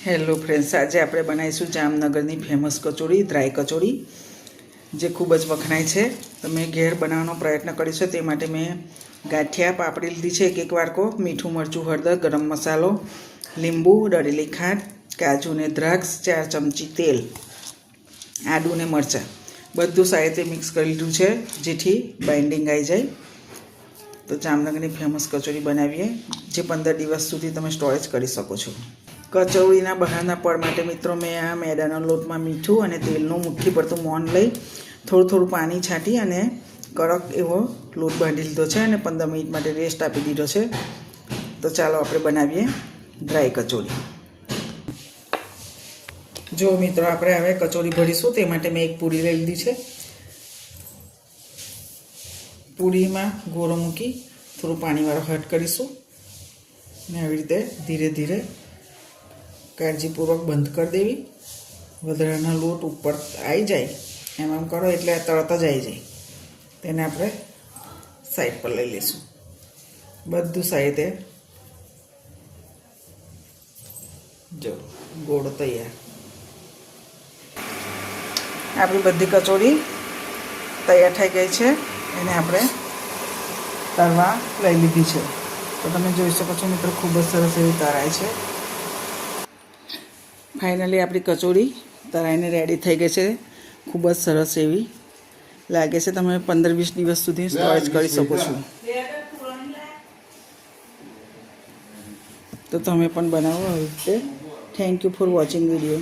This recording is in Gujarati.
હેલો ફ્રેન્ડ્સ, આજે આપણે બનાવીશું જામનગરની ફેમસ કચોરી, ડ્રાય કચોરી, જે ખૂબ જ વખણાય છે. તમે ઘેર બનાવવાનો પ્રયત્ન કરીશો તે માટે મેં ગાંઠિયા પાપડી લીધી છે, એક વાડકો, મીઠું મરચું હળદર, ગરમ મસાલો, લીંબુ, દળેલી ખાંડ, કાજુ ને દ્રાક્ષ, 4 ચમચી તેલ, આદું ને મરચાં બધું સાહિત્ય મિક્સ કરી લીધું છે, જેથી બાઇન્ડિંગ આવી જાય. તો જામનગરની ફેમસ કચોરી બનાવીએ, જે 15 દિવસ સુધી તમે સ્ટોરેજ કરી શકો છો. કચોરીના બહારના પડ માટે મિત્રો મેં આ મેદાના લોટમાં મીઠું અને તેલનું મુઠ્ઠી પડતું મોણ લઈ થોડું પાણી છાંટી અને કડક એવો લોટ બાંધી લીધો છે અને 15 મિનિટ માટે રેસ્ટ આપી દીધો છે. તો ચાલો આપણે બનાવીએ ડ્રાય કચોરી. જો મિત્રો, આપણે હવે કચોરી ભરીશું તે માટે મેં એક પૂરી લઈ લીધી છે. પૂરીમાં ગોળો મૂકી થોડું પાણીવાળો હટ કરીશું ને આવી રીતે ધીરે ધીરે કાળજીપૂર્વક બંધ કરી દેવી. વધારાનો લોટ ઉપર આવી જાય એમ કરો એટલે તરત જ આવી જાય. તેને આપણે સાઈડ પર લઈ લઈશું. બધું સાઈડે જો ગોળ તૈયાર. આપણી બધી કચોરી તૈયાર થઈ ગઈ છે. એને આપણે તળવા લઈ લીધી છે. તો તમે જોઈ શકો છો મિત્રો, ખૂબ જ સરસ એવી તળાય છે. ફાઇનલી આપણી કચોરી તળાઈને રેડી થઈ ગઈ છે. ખૂબ જ સરસ એવી લાગે છે. તમે 15-20 દિવસ સુધી સ્ટોરેજ કરી શકો છો. તો તમે પણ બનાવો આવી રીતે. Thank you for watching video.